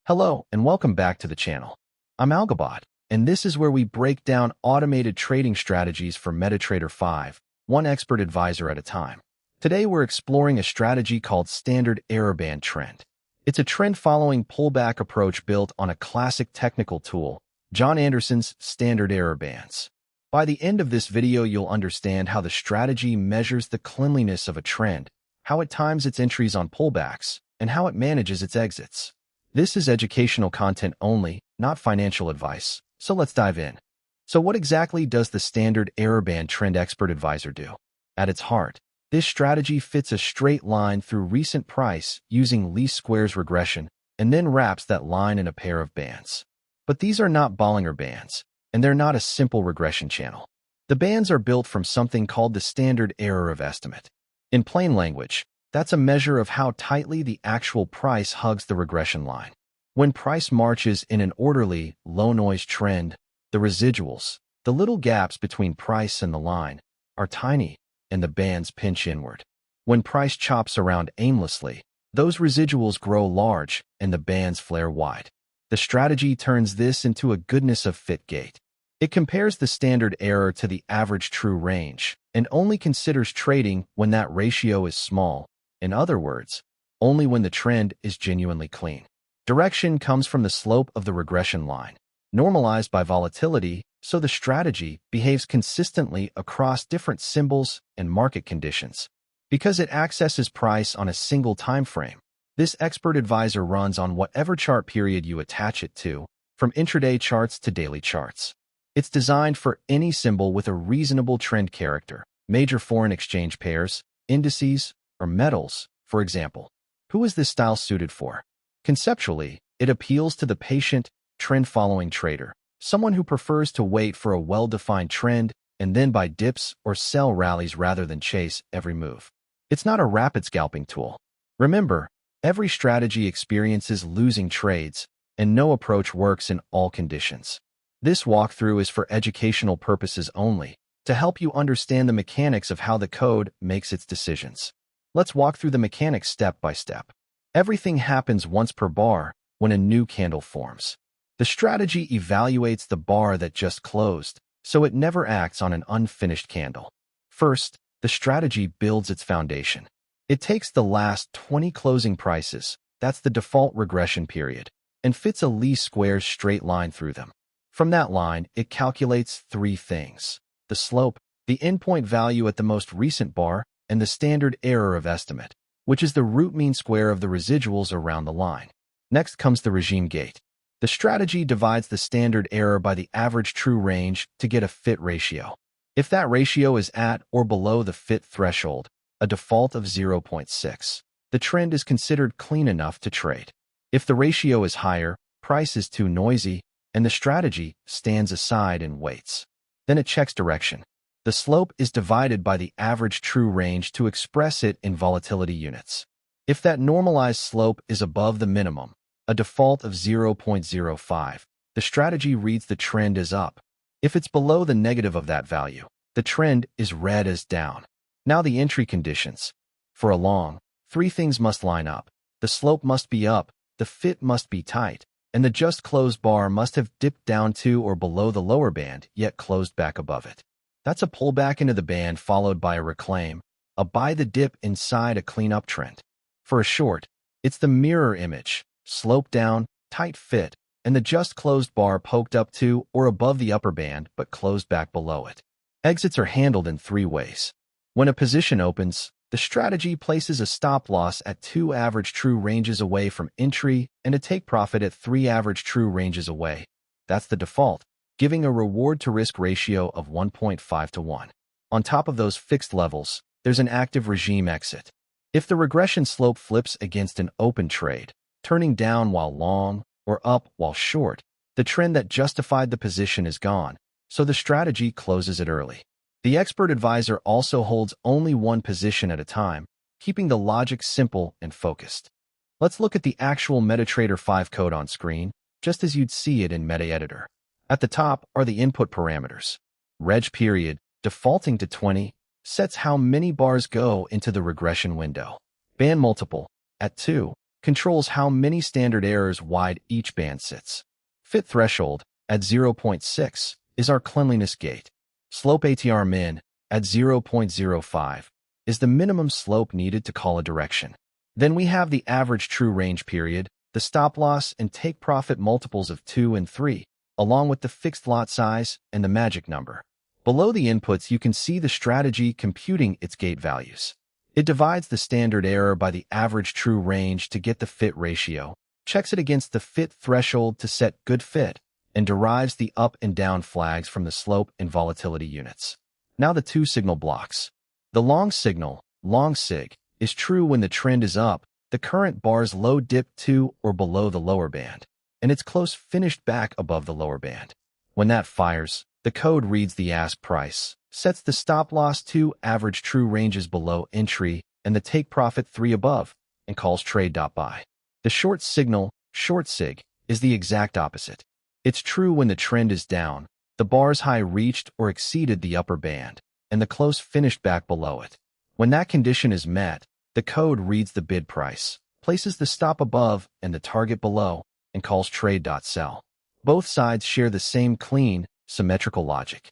Hello, and welcome back to the channel. I'm Algabot, and this is where we break down automated trading strategies for MetaTrader 5, one expert advisor at a time. Today, we're exploring a strategy called Standard Error Band Trend. It's a trend-following pullback approach built on a classic technical tool, John Anderson's Standard Error Bands. By the end of this video, you'll understand how the strategy measures the cleanliness of a trend, how it times its entries on pullbacks, and how it manages its exits. This is educational content only, not financial advice, so let's dive in. So what exactly does the Standard Error Band Trend Expert Advisor do? At its heart, this strategy fits a straight line through recent price using least squares regression and then wraps that line in a pair of bands. But these are not Bollinger Bands, and they're not a simple regression channel. The bands are built from something called the standard error of estimate. In plain language, that's a measure of how tightly the actual price hugs the regression line. When price marches in an orderly, low-noise trend, the residuals, the little gaps between price and the line, are tiny, and the bands pinch inward. When price chops around aimlessly, those residuals grow large, and the bands flare wide. The strategy turns this into a goodness of fit gate. It compares the standard error to the average true range and only considers trading when that ratio is small. In other words, only when the trend is genuinely clean. Direction comes from the slope of the regression line, normalized by volatility, so the strategy behaves consistently across different symbols and market conditions. Because it accesses price on a single time frame, this expert advisor runs on whatever chart period you attach it to, from intraday charts to daily charts. It's designed for any symbol with a reasonable trend character, major foreign exchange pairs, indices, or metals, for example. Who is this style suited for? Conceptually, it appeals to the patient, trend-following trader, someone who prefers to wait for a well-defined trend and then buy dips or sell rallies rather than chase every move. It's not a rapid scalping tool. Remember, every strategy experiences losing trades, and no approach works in all conditions. This walkthrough is for educational purposes only, to help you understand the mechanics of how the code makes its decisions. Let's walk through the mechanics step by step. Everything happens once per bar when a new candle forms. The strategy evaluates the bar that just closed, so it never acts on an unfinished candle. First, the strategy builds its foundation. It takes the last 20 closing prices, that's the default regression period, and fits a least squares straight line through them. From that line, it calculates three things: the slope, the endpoint value at the most recent bar, and the standard error of estimate, which is the root mean square of the residuals around the line. Next comes the regime gate. The strategy divides the standard error by the average true range to get a fit ratio. If that ratio is at or below the fit threshold, a default of 0.6, the trend is considered clean enough to trade. If the ratio is higher, price is too noisy, and the strategy stands aside and waits. Then it checks direction. The slope is divided by the average true range to express it in volatility units. If that normalized slope is above the minimum, a default of 0.05, the strategy reads the trend as up. If it's below the negative of that value, the trend is read as down. Now the entry conditions. For a long, three things must line up. The slope must be up, the fit must be tight, and the just closed bar must have dipped down to or below the lower band, yet closed back above it. That's a pullback into the band followed by a reclaim, a buy the dip inside a clean-up trend. For a short, it's the mirror image, slope down, tight fit, and the just closed bar poked up to or above the upper band but closed back below it. Exits are handled in three ways. When a position opens, the strategy places a stop loss at 2 average true ranges away from entry and a take profit at 3 average true ranges away. That's the default, giving a reward-to-risk ratio of 1.5 to 1. On top of those fixed levels, there's an active regime exit. If the regression slope flips against an open trade, turning down while long or up while short, the trend that justified the position is gone, so the strategy closes it early. The expert advisor also holds only one position at a time, keeping the logic simple and focused. Let's look at the actual MetaTrader 5 code on screen, just as you'd see it in MetaEditor. At the top are the input parameters. RegPeriod, defaulting to 20, sets how many bars go into the regression window. Band multiple, at 2, controls how many standard errors wide each band sits. FitThreshold at 0.6 is our cleanliness gate. Slope ATR-min at 0.05 is the minimum slope needed to call a direction. Then we have the average true range period, the stop loss and take profit multiples of 2 and 3, along with the fixed lot size and the magic number. Below the inputs, you can see the strategy computing its gate values. It divides the standard error by the average true range to get the fit ratio, checks it against the fit threshold to set good fit, and derives the up and down flags from the slope and volatility units. Now the two signal blocks. The long signal, long sig, is true when the trend is up, the current bar's low dip to or below the lower band, and its close finished back above the lower band. When that fires, the code reads the ask price, sets the stop loss 2 average true ranges below entry and the take profit 3 above, and calls trade.buy. The short signal, short sig, is the exact opposite. It's true when the trend is down, the bar's high reached or exceeded the upper band, and the close finished back below it. When that condition is met, the code reads the bid price, places the stop above and the target below, and calls trade.sell. Both sides share the same clean, symmetrical logic.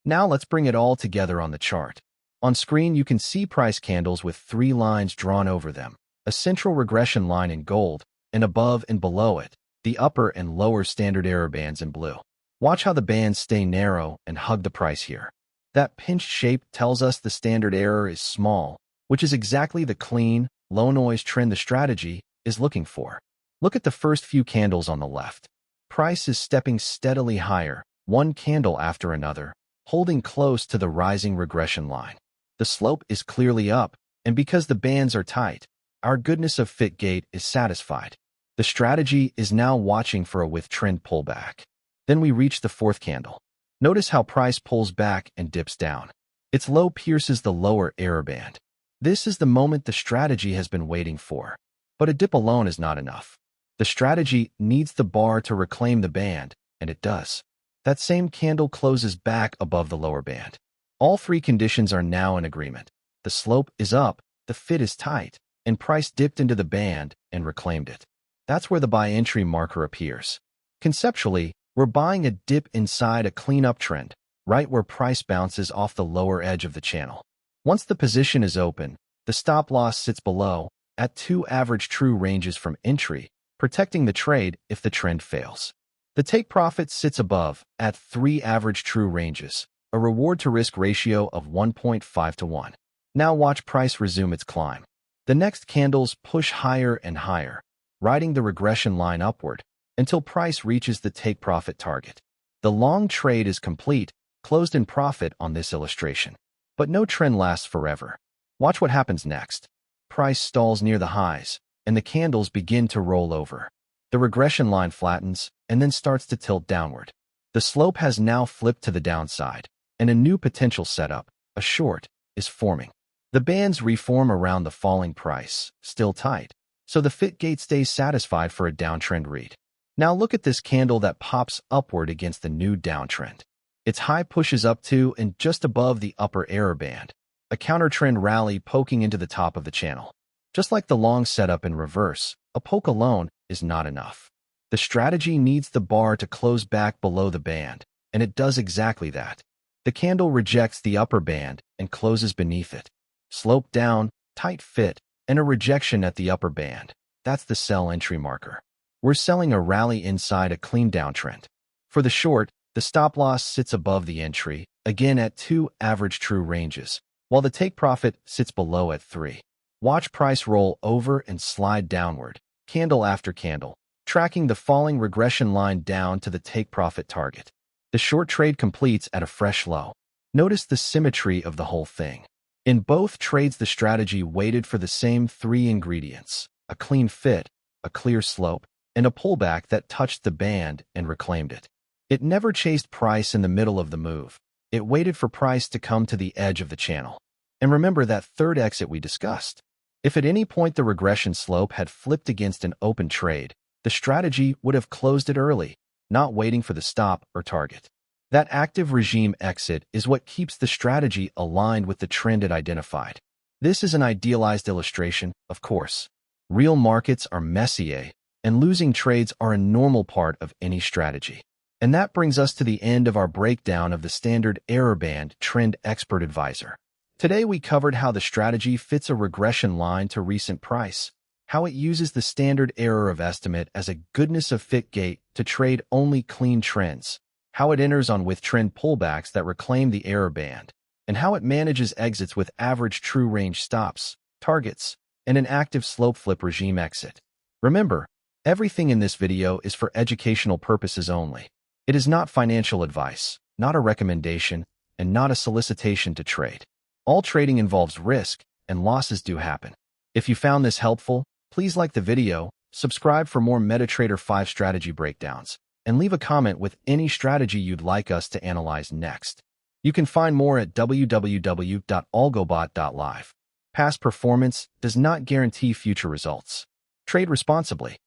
Now let's bring it all together on the chart. On screen, you can see price candles with 3 lines drawn over them, a central regression line in gold, and above and below it, the upper and lower standard error bands in blue. Watch how the bands stay narrow and hug the price here. That pinched shape tells us the standard error is small, which is exactly the clean, low-noise trend the strategy is looking for. Look at the first few candles on the left. Price is stepping steadily higher, one candle after another, holding close to the rising regression line. The slope is clearly up, and because the bands are tight, our goodness of fit gate is satisfied. The strategy is now watching for a with-trend pullback. Then we reach the fourth candle. Notice how price pulls back and dips down. Its low pierces the lower error band. This is the moment the strategy has been waiting for. But a dip alone is not enough. The strategy needs the bar to reclaim the band, and it does. That same candle closes back above the lower band. All 3 conditions are now in agreement. The slope is up, the fit is tight, and price dipped into the band and reclaimed it. That's where the buy entry marker appears. Conceptually, we're buying a dip inside a clean uptrend, right where price bounces off the lower edge of the channel. Once the position is open, the stop loss sits below, at 2 average true ranges from entry, protecting the trade if the trend fails. The take profit sits above, at 3 average true ranges, a reward-to-risk ratio of 1.5 to 1. Now watch price resume its climb. The next candles push higher and higher, riding the regression line upward, until price reaches the take profit target. The long trade is complete, closed in profit on this illustration. But no trend lasts forever. Watch what happens next. Price stalls near the highs, and the candles begin to roll over. The regression line flattens, and then starts to tilt downward. The slope has now flipped to the downside, and a new potential setup, a short, is forming. The bands reform around the falling price, still tight, so the fit gate stays satisfied for a downtrend read. Now look at this candle that pops upward against the new downtrend. Its high pushes up to and just above the upper error band, a counter-trend rally poking into the top of the channel. Just like the long setup in reverse, a poke alone is not enough. The strategy needs the bar to close back below the band, and it does exactly that. The candle rejects the upper band and closes beneath it. Slope down, tight fit, and a rejection at the upper band. That's the sell entry marker. We're selling a rally inside a clean downtrend. For the short, the stop loss sits above the entry, again at 2 average true ranges, while the take profit sits below at 3. Watch price roll over and slide downward, candle after candle, tracking the falling regression line down to the take profit target. The short trade completes at a fresh low. Notice the symmetry of the whole thing. In both trades, the strategy waited for the same 3 ingredients: a clean fit, a clear slope, and a pullback that touched the band and reclaimed it. It never chased price in the middle of the move. It waited for price to come to the edge of the channel. And remember that third exit we discussed. If at any point the regression slope had flipped against an open trade, the strategy would have closed it early, not waiting for the stop or target. That active regime exit is what keeps the strategy aligned with the trend it identified. This is an idealized illustration, of course. Real markets are messy, and losing trades are a normal part of any strategy. And that brings us to the end of our breakdown of the standard error band trend expert advisor. Today we covered how the strategy fits a regression line to recent price, how it uses the standard error of estimate as a goodness of fit gate to trade only clean trends, how it enters on with trend pullbacks that reclaim the error band, and how it manages exits with average true range stops, targets, and an active slope flip regime exit. Remember, everything in this video is for educational purposes only. It is not financial advice, not a recommendation, and not a solicitation to trade. All trading involves risk, and losses do happen. If you found this helpful, please like the video, subscribe for more MetaTrader 5 strategy breakdowns, and leave a comment with any strategy you'd like us to analyze next. You can find more at www.algobot.live. Past performance does not guarantee future results. Trade responsibly.